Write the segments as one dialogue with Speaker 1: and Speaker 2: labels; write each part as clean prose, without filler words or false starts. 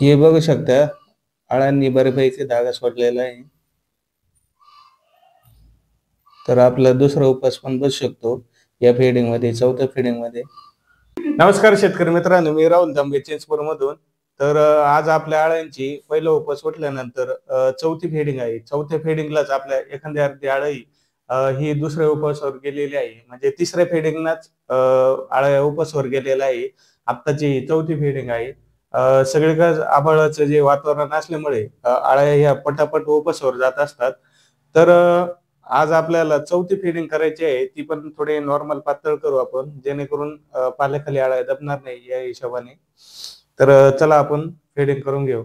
Speaker 1: हे बघू शकता, अळांनी बऱ्यापैकी धागा सोडलेला आहे. तर आपला दुसरा उपास पण बसू शकतो या फिडिंग मध्ये, चौथ्या फिडिंग मध्ये. नमस्कार शेतकरी मित्रांनो, मी राहुल तांबे चिंचपूर मधून. तर आज आपल्या अळ्यांची पहिला उपास उठल्यानंतर चौथी फिडिंग आहे. चौथ्या फिडिंगलाच आपल्या एखादी अर्धी अळी ही दुसऱ्या उपासावर गेलेली आहे. म्हणजे तिसऱ्या फिडिंगलाच अळ्या उपासावर गेलेला आहे. आत्ताची चौथी फिडिंग आहे. सगळीकडे आभाळाचं जे वातावरण असल्यामुळे अळ्या ह्या पटापट उपासावर जात असतात. तर आज आपल्याला चौथी फिडिंग करायची आहे. ती पण थोडी नॉर्मल पातळ करू आपण, जेणेकरून पाल्याखाली अळ्या दबणार नाही या हिशोबाने. तर चला आपण फिडिंग करून घेऊ.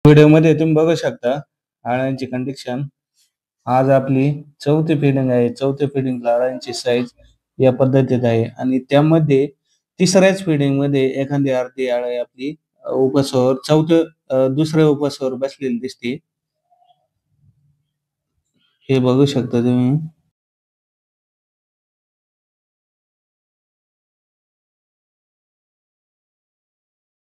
Speaker 1: व्हिडिओमध्ये तुम्ही बघू शकता अळ्यांची कंडिशन. आज आपली चौथी फिडिंग आहे. चौथ्या फिडिंगला अळ्यांची साईज या पद्धतीत आहे आणि त्यामध्ये तिसऱ्याच फिडिंग मध्ये एखादी अर्धी अळी आपली उपासावर दुसऱ्या उपासावर बसलेली दिसते. हे बघू शकता तुम्ही.